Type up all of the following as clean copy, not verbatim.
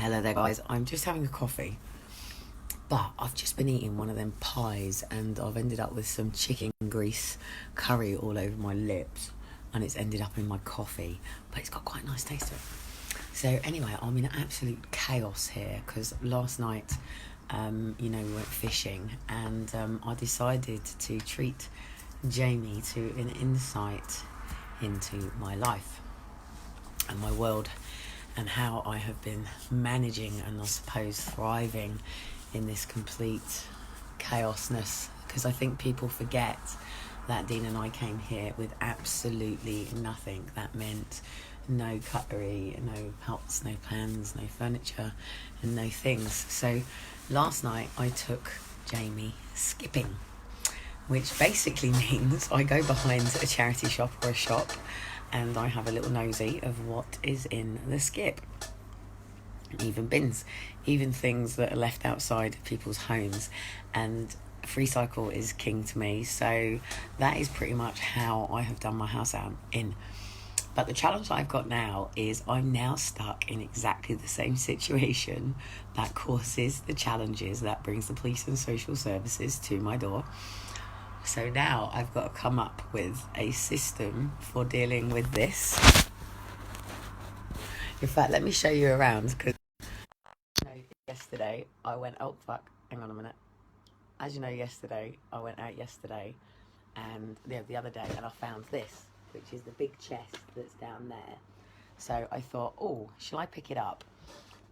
Hello there, guys. I'm just having a coffee, but I've just been eating one of them pies and I've ended up with some chicken grease curry all over my lips, and it's ended up in my coffee, but it's got quite a nice taste to it. So, anyway, I'm in absolute chaos here because last night, we went fishing and I decided to treat Jamie to an insight into my life and my world and how I have been managing and I suppose thriving in this complete chaosness, because I think people forget that Dean and I came here with absolutely nothing. That meant no cutlery, no pots, no pans, no furniture, and no things. So last night I took Jamie skipping, which basically means I go behind a charity shop or a shop and I have a little nosy of what is in the skip. Even bins, even things that are left outside people's homes. And free cycle is king to me, so that is pretty much how I have done my house out in. But the challenge I've got now is I'm now stuck in exactly the same situation that causes the challenges that brings the police and social services to my door. So now I've got to come up with a system for dealing with this. In fact, let me show you around, because yesterday I went, oh fuck, hang on a minute. As you know, yesterday I went out yesterday and the other day, and I found this, which is the big chest that's down there. So I thought, oh, shall I pick it up?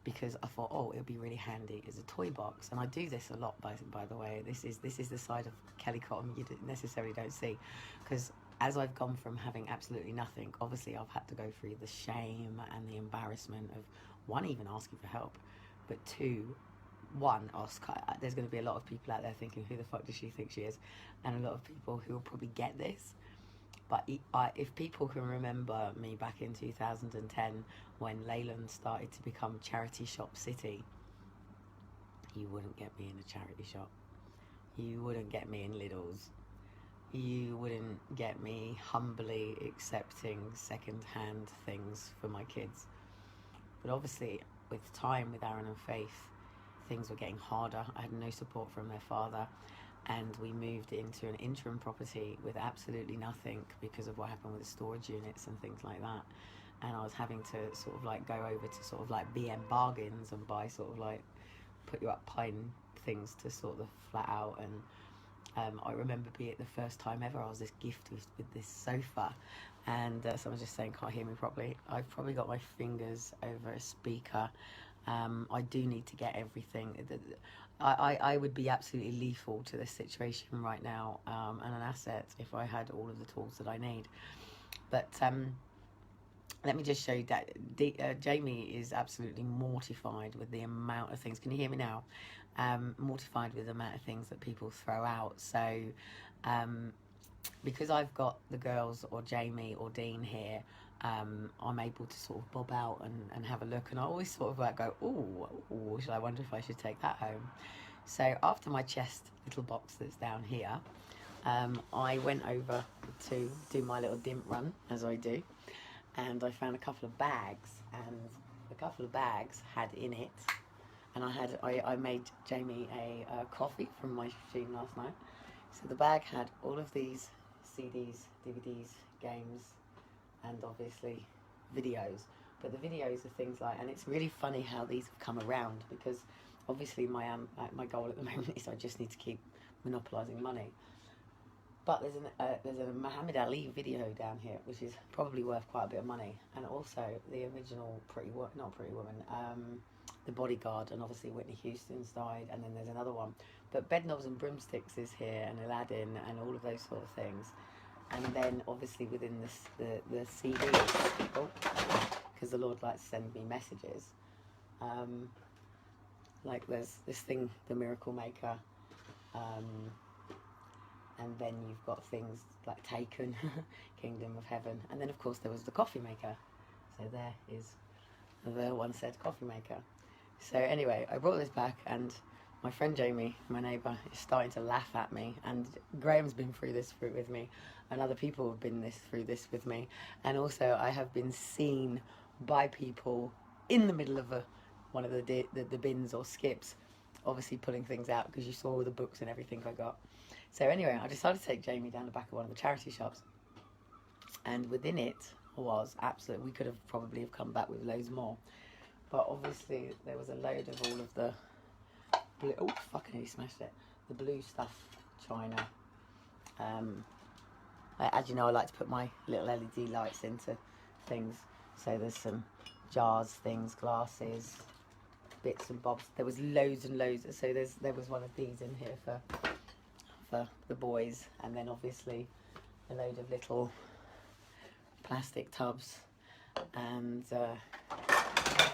Because I thought, oh, it'll be really handy as a toy box. And I do this a lot, by the way. This is the side of Kelly Cotton you necessarily don't see, because as I've gone from having absolutely nothing, obviously I've had to go through the shame and the embarrassment of, one, even asking for help, but two, there's going to be a lot of people out there thinking, who the fuck does she think she is? And a lot of people who will probably get this. But if people can remember me back in 2010 when Leyland started to become Charity Shop City, you wouldn't get me in a charity shop. You wouldn't get me in Lidl's. You wouldn't get me humbly accepting second-hand things for my kids. But obviously, with time, with Aaron and Faith, things were getting harder. I had no support from their father, and we moved into an interim property with absolutely nothing because of what happened with the storage units and things like that. And I was having to sort of like go over to sort of like BM Bargains and buy sort of like put you up pine things to sort the flat out. And I remember being the first time ever I was this gifted with this sofa, and someone's just saying can't hear me properly. I've probably got my fingers over a speaker. I do need to get everything. I would be absolutely lethal to this situation right now, and an asset if I had all of the tools that I need. But let me just show you that Jamie is absolutely mortified with the amount of things. Can you hear me now? Mortified with the amount of things that people throw out. So because I've got the girls or Jamie or Dean here, I'm able to sort of bob out and have a look, and I always sort of like go, oh, I wonder if I should take that home. So after my chest little box that's down here, I went over to do my little dimp run, as I do, and I found a couple of bags, and a couple of bags had in it, and I made Jamie a coffee from my machine last night. So the bag had all of these CDs, DVDs, games, and obviously videos. But the videos are things like, and it's really funny how these have come around, because obviously my goal at the moment is I just need to keep monopolising money. But there's a Muhammad Ali video down here, which is probably worth quite a bit of money, and also the original not Pretty Woman, The Bodyguard, and obviously Whitney Houston's died, and then there's another one. But Bedknobs and Broomsticks is here, and Aladdin, and all of those sort of things. And then obviously within this the CDs, because the Lord likes to send me messages. Like there's this thing, The Miracle Maker. And then you've got things like Taken, Kingdom of Heaven. And then, of course, there was the coffee maker. So there is the one said coffee maker. So anyway, I brought this back, and my friend Jamie, my neighbour, is starting to laugh at me. And Graham's been through this with me, and other people have been through this with me. And also, I have been seen by people in the middle of a one of the bins or skips, obviously pulling things out because you saw all the books and everything I got. So anyway, I decided to take Jamie down the back of one of the charity shops, and within it was absolutely, we could have probably have come back with loads more, but obviously there was a load of all of the blue, oh fucking he smashed it, the blue stuff china. As you know, I like to put my little LED lights into things, so there's some jars, things, glasses, bits and bobs. There was loads and loads, so there was one of these in here for the boys, and then obviously a load of little plastic tubs and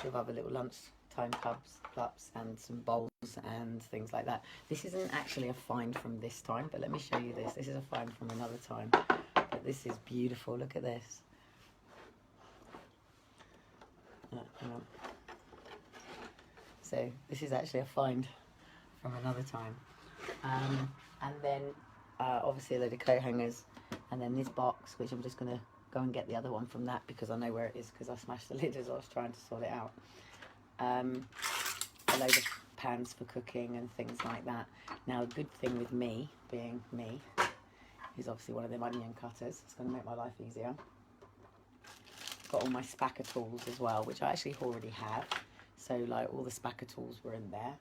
with other little lunchtime cups and some bowls and things like that. This isn't actually a find from this time, but let me show you this. This is a find from another time, but this is beautiful. Look at this. Hang on. So this is actually a find from another time. And then obviously a load of coat hangers, and then this box, which I'm just going to go and get the other one from that because I know where it is because I smashed the lid as I was trying to sort it out. A load of pans for cooking and things like that. Now a good thing with me, being me, is obviously one of them onion cutters. It's going to make my life easier. Got all my spacker tools as well, which I actually already have. So like all the spacker tools were in there.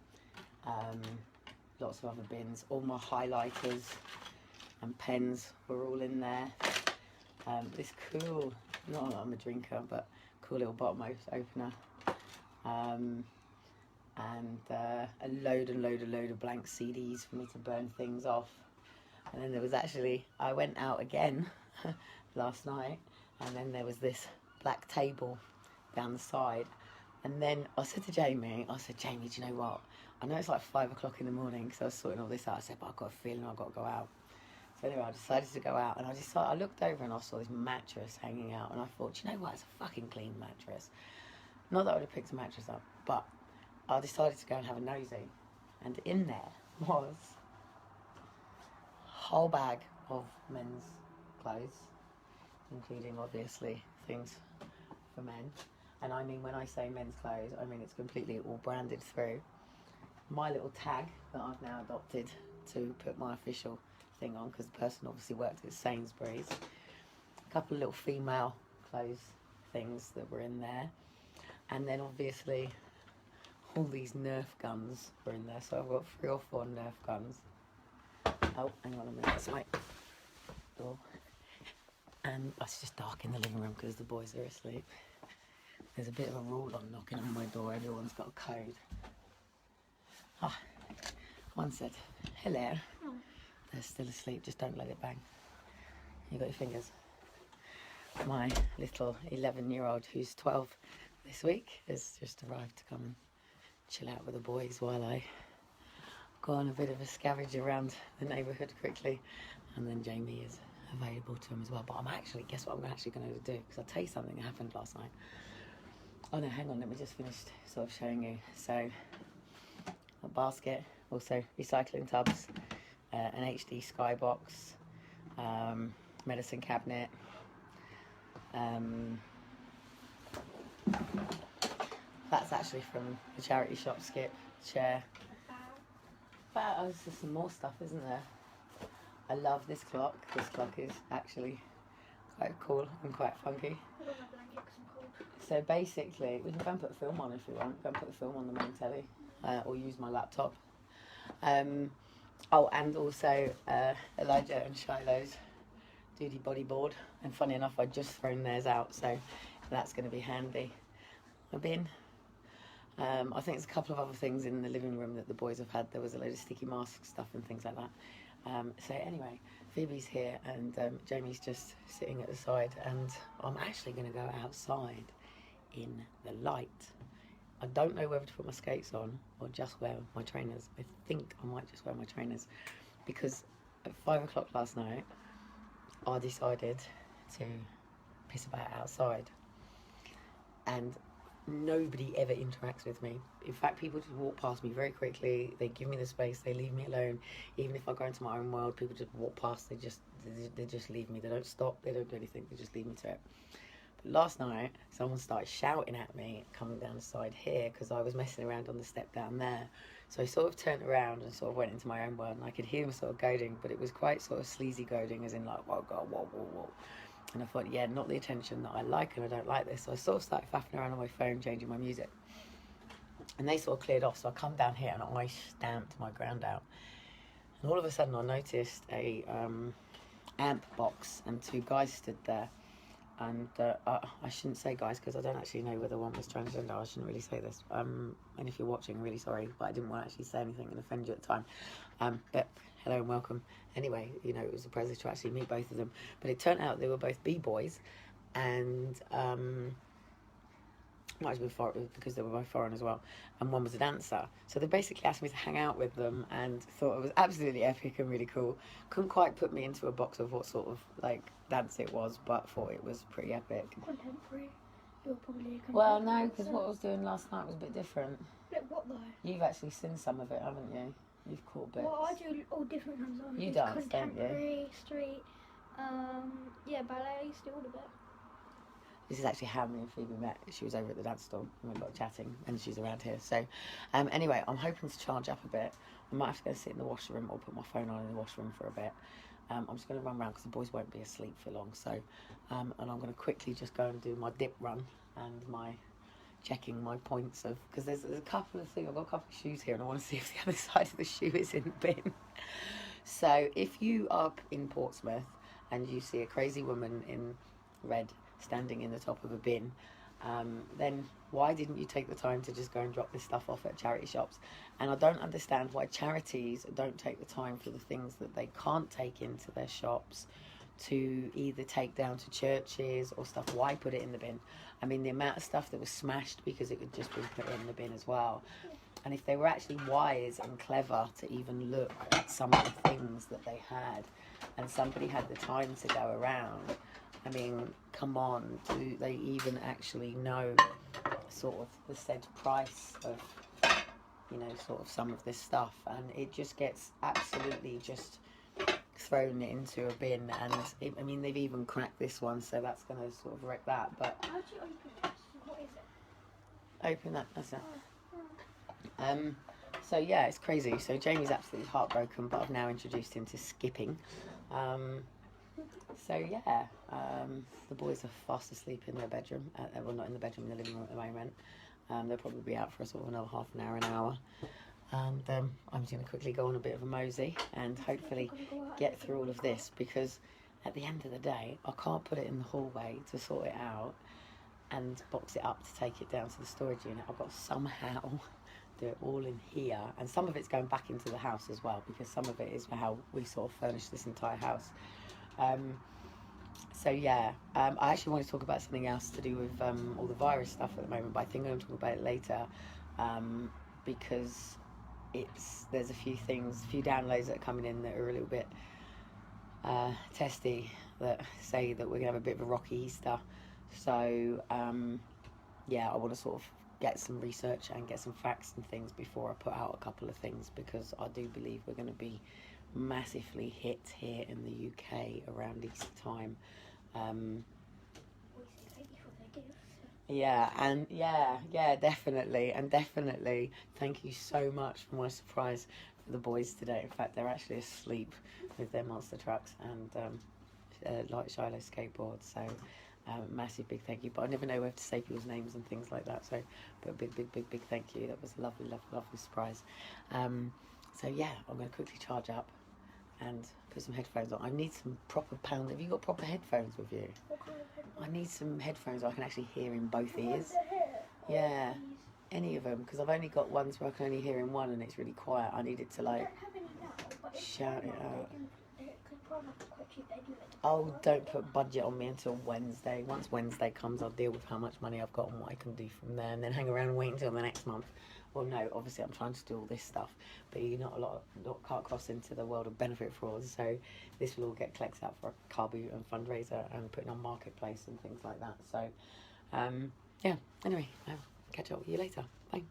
Lots of other bins. All my highlighters and pens were all in there. This cool, not that I'm a drinker, but cool little bottom opener. And a load of blank CDs for me to burn things off. And then there was actually, I went out again last night, and then there was this black table down the side. And then I said to Jamie, Jamie, do you know what? I know it's like 5 o'clock in the morning, because I was sorting all this out. I said, but I've got a feeling I've got to go out. So anyway, I decided to go out, and I looked over and I saw this mattress hanging out, and I thought, you know what? It's a fucking clean mattress. Not that I would have picked a mattress up, but I decided to go and have a nosy. And in there was a whole bag of men's clothes, including obviously things for men. And I mean, when I say men's clothes, I mean it's completely all branded through. My little tag that I've now adopted to put my official thing on, because the person obviously worked at Sainsbury's. A couple of little female clothes things that were in there. And then obviously all these Nerf guns were in there. So I've got 3 or 4 Nerf guns. Oh, hang on a minute, that's my door. And it's just dark in the living room because the boys are asleep. There's a bit of a rule on knocking on my door. Everyone's got a code. Ah, one said, hello. Oh. They're still asleep, just don't let it bang. You got your fingers. My little 11-year-old, who's 12 this week, has just arrived to come and chill out with the boys while I go on a bit of a scavenge around the neighbourhood quickly. And then Jamie is available to him as well. But I'm actually, guess what I'm actually going to do? Because I'll tell you something that happened last night. Oh no, hang on, let me just finish sort of showing you. So, a basket, also recycling tubs, an HD skybox, medicine cabinet, that's actually from the charity shop skip, chair. But oh, there's some more stuff, isn't there? I love this clock. This clock is actually quite cool and quite funky. So basically, we can go and put a film on if you want. Go and put a film on the main telly, or use my laptop. Oh, and also Elijah and Shiloh's duty body board. And funny enough, I'd just thrown theirs out, so that's going to be handy. A bin. I think there's a couple of other things in the living room that the boys have had. There was a load of sticky mask stuff and things like that. So anyway, Phoebe's here and Jamie's just sitting at the side, and I'm actually going to go outside in the light. I don't know whether to put my skates on or just wear my trainers. I think I might just wear my trainers because at 5 o'clock last night I decided to piss about outside, and nobody ever interacts with me. In fact, people just walk past me very quickly. They give me the space, they leave me alone. Even if I go into my own world, people just walk past, they just leave me. They don't stop, they don't do anything, they just leave me to it. last night, someone started shouting at me coming down the side here because I was messing around on the step down there. So I sort of turned around and sort of went into my own world, and I could hear him sort of goading, but it was quite sort of sleazy goading, as in like, whoa, God, whoa, whoa, whoa. And I thought, yeah, not the attention that I like, and I don't like this. So I sort of started faffing around on my phone, changing my music. And they sort of cleared off, so I come down here and I stamped my ground out. And all of a sudden I noticed a amp box and 2 guys stood there. And I shouldn't say guys because I don't actually know whether one was transgender. I shouldn't really say this. And if you're watching, I'm really sorry, but I didn't want to actually say anything and offend you at the time. But hello and welcome. Anyway, you know, it was a pleasure to actually meet both of them. But it turned out they were both B-boys, and might have been foreign because they were both foreign as well, and one was a dancer. So they basically asked me to hang out with them, and thought it was absolutely epic and really cool. Couldn't quite put me into a box of what sort of like dance it was, but thought it was pretty epic. Contemporary. You're probably contemporary. Well, no, because what I was doing last night was a bit different. Like what though? You've actually seen some of it, haven't you? You've caught bits. Well, I do all different kinds of You dance, don't you? Contemporary, street, yeah, ballet, still all of it. This is actually how me and Phoebe met. She was over at the dance store and we got chatting, and she's around here. So anyway, I'm hoping to charge up a bit. I might have to go sit in the washroom or put my phone on in the washroom for a bit. I'm just going to run around because the boys won't be asleep for long. So, and I'm going to quickly just go and do my dip run and my checking my points of, because there's a couple of things. I've got a couple of shoes here and I want to see if the other side of the shoe is in the bin. So if you are in Portsmouth and you see a crazy woman in red standing in the top of a bin, then why didn't you take the time to just go and drop this stuff off at charity shops? And I don't understand why charities don't take the time for the things that they can't take into their shops to either take down to churches or stuff. Why put it in the bin? I mean, the amount of stuff that was smashed because it could just be put in the bin as well. And if they were actually wise and clever to even look at some of the things that they had, and somebody had the time to go around, I mean, come on, do they even actually know sort of the said price of, you know, sort of some of this stuff? And it just gets absolutely just thrown into a bin. And it, I mean, they've even cracked this one, so that's going to sort of wreck that. But How do you open it? What is it? open that, that's it. So yeah, it's crazy. So Jamie's absolutely heartbroken, but I've now introduced him to skipping. So yeah, the boys are fast asleep in their bedroom. Well, not in the bedroom, in the living room at the moment. They'll probably be out for sort of another half an hour. And I'm just going to quickly go on a bit of a mosey and hopefully get through all of this, because at the end of the day, I can't put it in the hallway to sort it out and box it up to take it down to the storage unit. I've got to somehow do it all in here, and some of it's going back into the house as well, because some of it is how we sort of furnish this entire house. So yeah, I actually want to talk about something else to do with all the virus stuff at the moment, but I think I'm going to talk about it later, because there's a few downloads that are coming in that are a little bit testy, that say that we're going to have a bit of a rocky Easter. So yeah, I want to sort of get some research and get some facts and things before I put out a couple of things, because I do believe we're going to be massively hit here in the UK around Easter time. Yeah, definitely. Thank you so much for my surprise for the boys today. In fact, they're actually asleep with their monster trucks and light Shiloh skateboards. So massive big thank you. But I never know where to say people's names and things like that. So, but a big thank you. That was a lovely surprise. So yeah, I'm going to quickly charge up and put some headphones on. I need some proper pound. Have you got proper headphones with you? What kind of headphones? I need some headphones where I can actually hear in both ears. Yeah, any of them, because I've only got ones where I can only hear in one and it's really quiet. I need it to like shout it out. Oh, don't put budget on me until Wednesday. Once Wednesday comes, I'll deal with how much money I've got and what I can do from there, and then hang around and wait until the next month. Well, no, obviously I'm trying to do all this stuff, but can't cross into the world of benefit frauds. So this will all get collected out for a car boot and fundraiser and putting on marketplace and things like that. So yeah. Anyway, I'll catch up with you later. Bye.